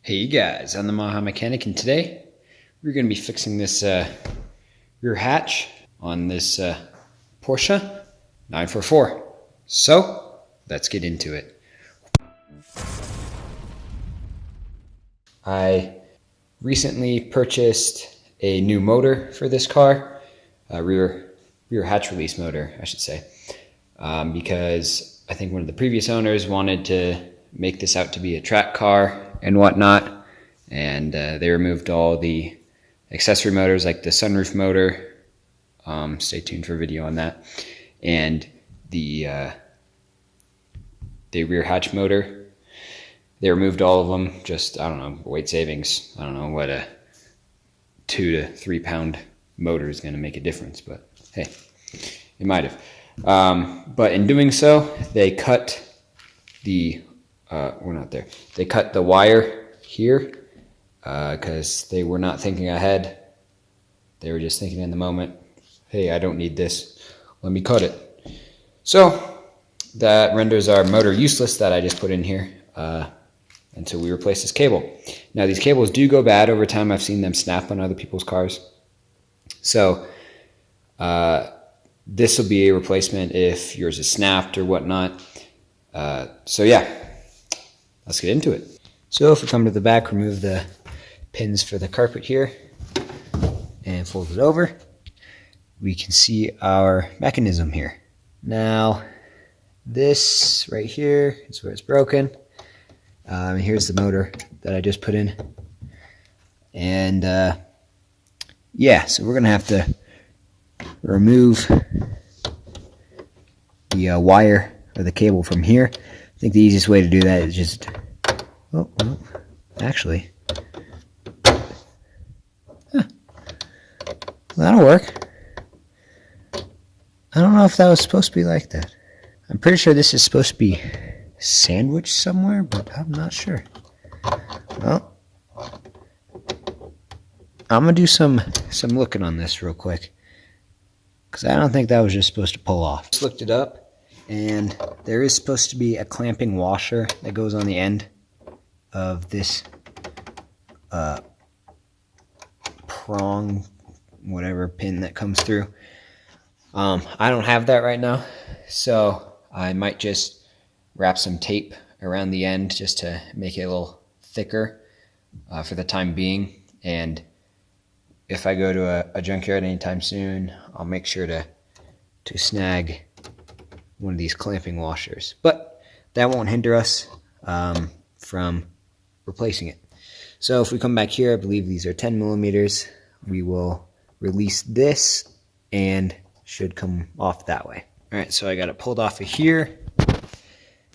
Hey guys, I'm the Maha Mechanic, and today we're going to be fixing this rear hatch on this Porsche 944. So let's get into it. I recently purchased a new motor for this car, a rear hatch release motor, I should say, because I think one of the previous owners wanted to make this out to be a track car and whatnot, and they removed all the accessory motors like the sunroof motor. Stay tuned for a video on that, and the rear hatch motor. They removed all of them. Just, I don't know, weight savings. I don't know what a 2 to 3 pound motor is going to make a difference, but hey, it might have. But in doing so, they cut the we're not there. They cut the wire here because they were not thinking ahead. They were just thinking in the moment, hey, I don't need this, let me cut it. So that renders our motor useless that I just put in here until we replace this cable. Now these cables do go bad over time. I've seen them snap on other people's cars. So this will be a replacement if yours is snapped or whatnot. So yeah, let's get into it. So if we come to the back, remove the pins for the carpet here and fold it over, we can see our mechanism here. Now this right here is where it's broken. Here's the motor that I just put in. And yeah, so we're gonna have to remove the wire or the cable from here. I think the easiest way to do that is just, actually, that'll work. I don't know if that was supposed to be like that. I'm pretty sure this is supposed to be sandwiched somewhere, but I'm not sure. Well, I'm gonna do some looking on this real quick, because I don't think that was just supposed to pull off. Just looked it up, and there is supposed to be a clamping washer that goes on the end of this prong, whatever pin that comes through. I don't have that right now, so I might just wrap some tape around the end just to make it a little thicker for the time being. And if I go to a junkyard anytime soon, I'll make sure to snag one of these clamping washers. But that won't hinder us from replacing it. So if we come back here, I believe these are 10 millimeters. We will release this and should come off that way. All right, so I got it pulled off of here.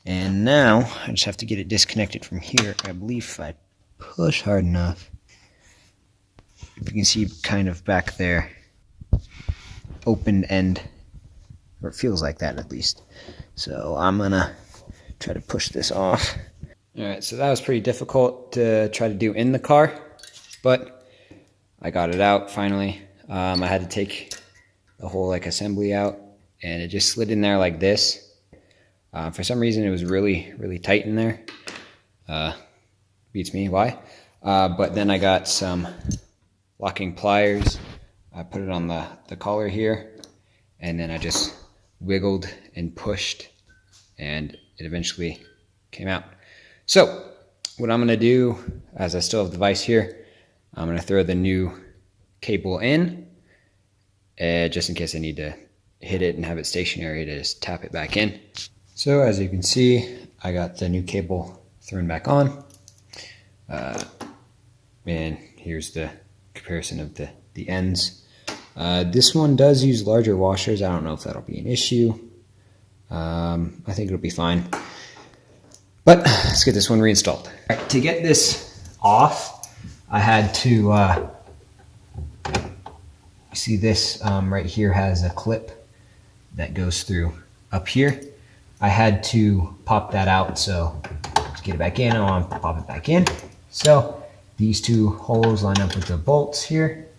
And now I just have to get it disconnected from here. I believe if I push hard enough, you can see kind of back there, open end, or it feels like that at least. So I'm gonna try to push this off. All right, so that was pretty difficult to try to do in the car, but I got it out finally. I had to take the whole assembly out, and it just slid in there like this. For some reason it was really tight in there. Beats me why. But then I got some locking pliers. I put it on the collar here, and then I just wiggled and pushed, and it eventually came out. So what I'm going to do, as I still have the vise here, I'm going to throw the new cable in, just in case I need to hit it and have it stationary to just tap it back in. So as you can see, I got the new cable thrown back on, and here's the comparison of the ends. This one does use larger washers. I don't know if that'll be an issue. I think it'll be fine. But let's get this one reinstalled. All right, to get this off, I had to, see this right here has a clip that goes through up here. I had to pop that out, so to get it back in, I want to pop it back in. So these two holes line up with the bolts here.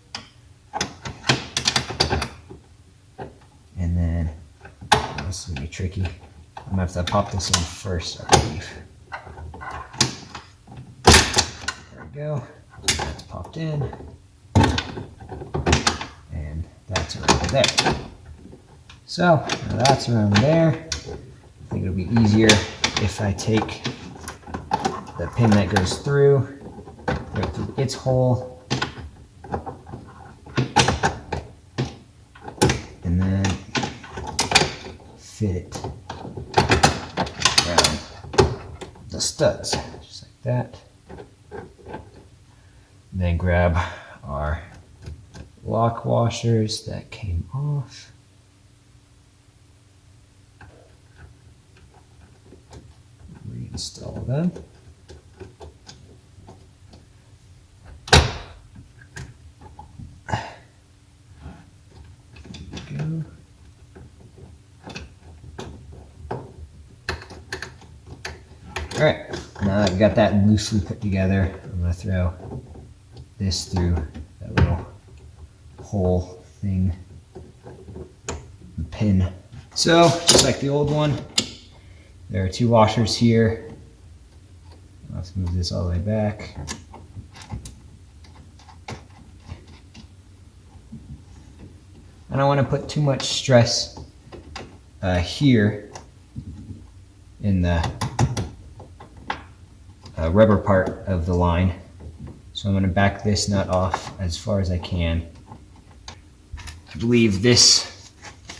And then, this is going to be tricky. I'm going to have to pop this in first, I believe. we go. That's popped in. And that's around there. So now that's around there. I think it'll be easier if I take the pin that goes through its hole, and then fit it around the studs, just like that. And then grab our lock washers that came off. Reinstall them. Go. All right, now that we got that loosely put together, I'm gonna throw this through that little hole thing, the pin. So, just like the old one, there are 2 washers here. Let's move this all the way back. I don't want to put too much stress here in the rubber part of the line. So I'm going to back this nut off as far as I can. I believe this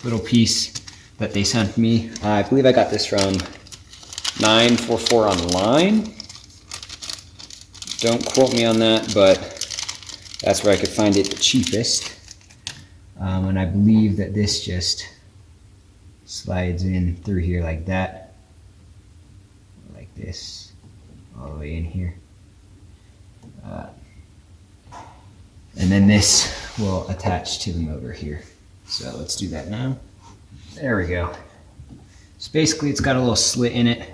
little piece that they sent me, I believe I got this from 944 online. Don't quote me on that, but that's where I could find it the cheapest. And I believe that this just slides in through here like that, like this, all the way in here. And then this will attach to the motor here. So let's do that now. There we go. So basically it's got a little slit in it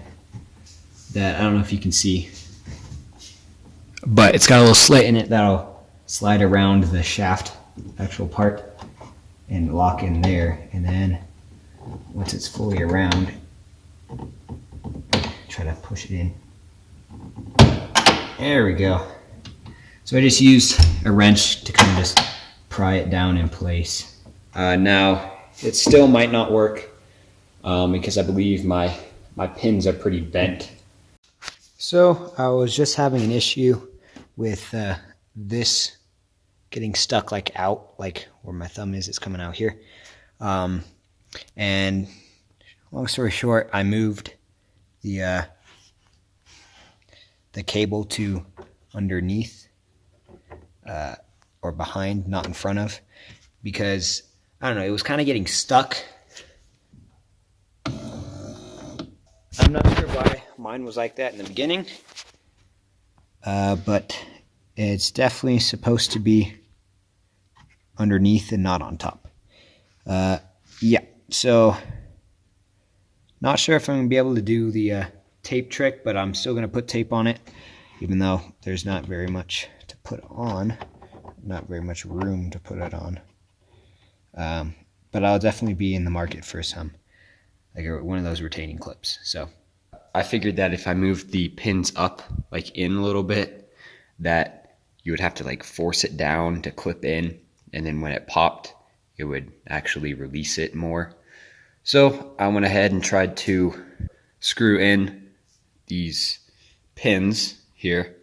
that I don't know if you can see, but it's got a little slit in it that'll slide around the shaft actual part and lock in there. And then once it's fully around, try to push it in. There we go. So I just used a wrench to kind of just pry it down in place. Now it still might not work because I believe my pins are pretty bent. So I was just having an issue with this getting stuck like out, like where my thumb is, it's coming out here. And long story short, I moved the cable to underneath or behind, not in front of, because I don't know, it was kind of getting stuck. I'm not sure why mine was like that in the beginning, but it's definitely supposed to be underneath and not on top. Yeah, so not sure if I'm going to be able to do the tape trick, but I'm still going to put tape on it, even though there's not very much to put on, not very much room to put it on. But I'll definitely be in the market for some, like one of those retaining clips. So I figured that if I moved the pins up, like in a little bit, that you would have to like force it down to clip in, and then when it popped, it would actually release it more. So I went ahead and tried to screw in these pins here,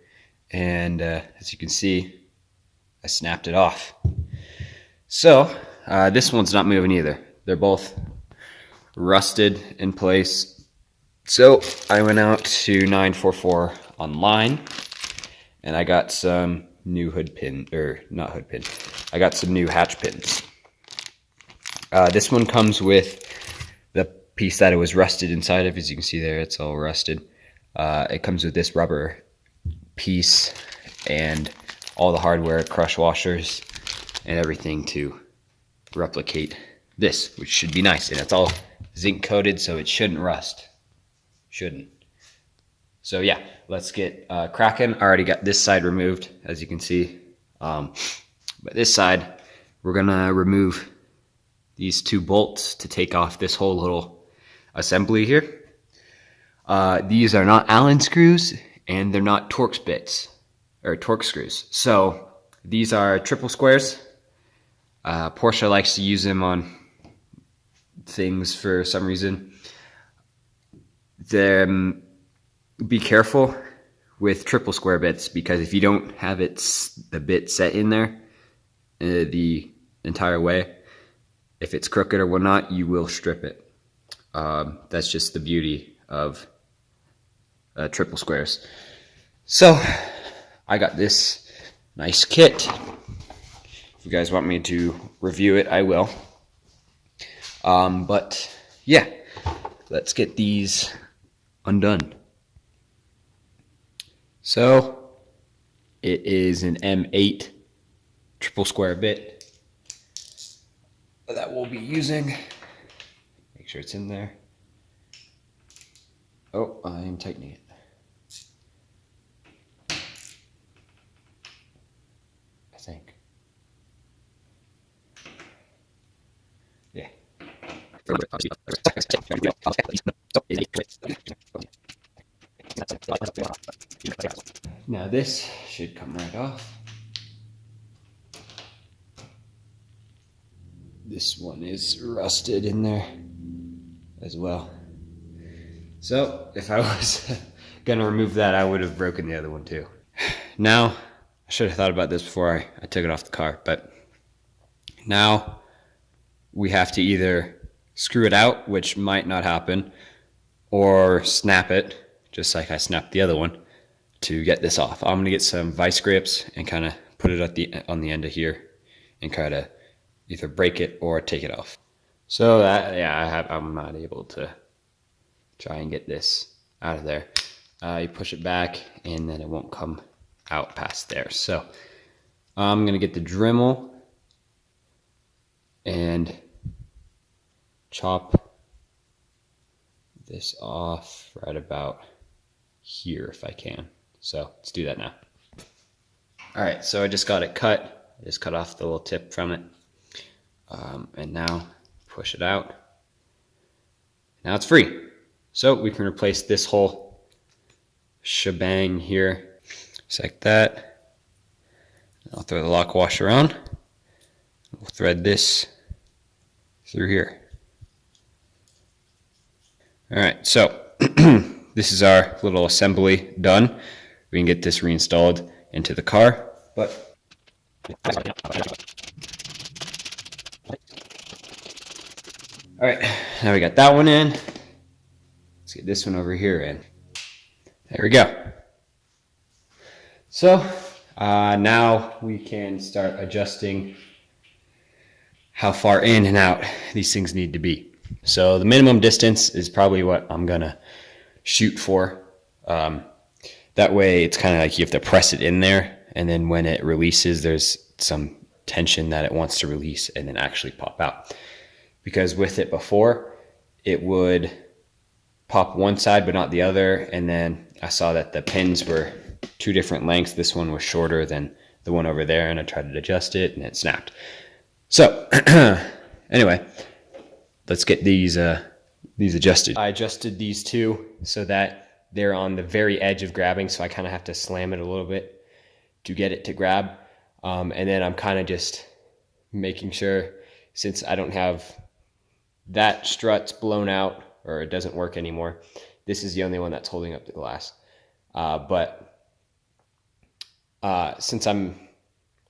and as you can see, I snapped it off. So this one's not moving either. They're both rusted in place. So I went out to 944 online, and I got some new hood pin, or not hood pin, I got some new hatch pins. This one comes with the piece that it was rusted inside of. As you can see there, it's all rusted. It comes with this rubber piece and all the hardware, crush washers, and everything to replicate this, which should be nice. And it's all zinc coated, so it shouldn't rust. Shouldn't. So yeah, let's get cracking. I already got this side removed, as you can see. But this side, we're gonna remove these 2 bolts to take off this whole little assembly here. These are not Allen screws, and they're not Torx bits. or torque screws. So these are triple squares. Porsche likes to use them on things for some reason. Then be careful with triple square bits, because if you don't have the bit set in there the entire way, if it's crooked or whatnot, you will strip it. That's just the beauty of triple squares. So I got this nice kit. If you guys want me to review it, I will. But yeah, let's get these undone. So it is an M8 triple square bit that we'll be using. Make sure it's in there. Oh, I am tightening it. I think. Yeah. Now this should come right off. This one is rusted in there as well. So if I was gonna remove that, I would have broken the other one too. Now, I should have thought about this before I took it off the car, but now we have to either screw it out, which might not happen, or snap it, just like I snapped the other one, to get this off. I'm gonna get some vice grips and kind of put it on the end of here and kind of either break it or take it off. So that, yeah, I'm not able to try and get this out of there. You push it back and then it won't come out past there. So I'm gonna get the Dremel and chop this off right about here if I can. So let's do that now. All right, so I just got it cut. I just cut off the little tip from it. And now push it out. Now it's free. So we can replace this whole shebang here, just like that. I'll throw the lock washer on. We'll thread this through here. All right, so this is our little assembly done. We can get this reinstalled into the car, but all right, now we got that one in. Let's get this one over here in. There we go. So now we can start adjusting how far in and out these things need to be. So the minimum distance is probably what I'm gonna shoot for. That way it's kind of like you have to press it in there, and then when it releases, there's some tension that it wants to release and then actually pop out. Because with it before, it would pop one side but not the other, and then I saw that the pins were two different lengths. This one was shorter than the one over there, and I tried to adjust it and it snapped. So anyway, let's get these adjusted. I adjusted these two so that they're on the very edge of grabbing, so I kind of have to slam it a little bit to get it to grab. And then I'm kind of just making sure, since I don't have that strut's blown out or it doesn't work anymore, this is the only one that's holding up the glass. But since I'm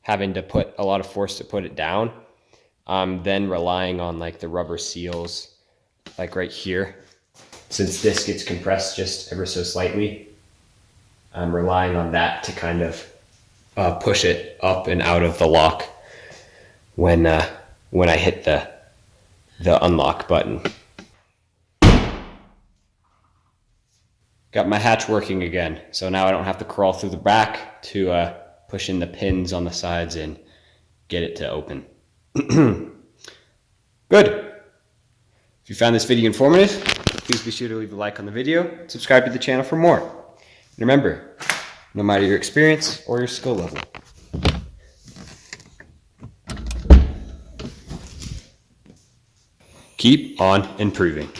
having to put a lot of force to put it down, I'm then relying on like the rubber seals, like right here. Since this gets compressed just ever so slightly, I'm relying on that to kind of push it up and out of the lock when I hit the unlock button. Got my hatch working again, so now I don't have to crawl through the back to push in the pins on the sides and get it to open. Good. If you found this video informative, please be sure to leave a like on the video, subscribe to the channel for more. And remember, no matter your experience or your skill level, keep on improving.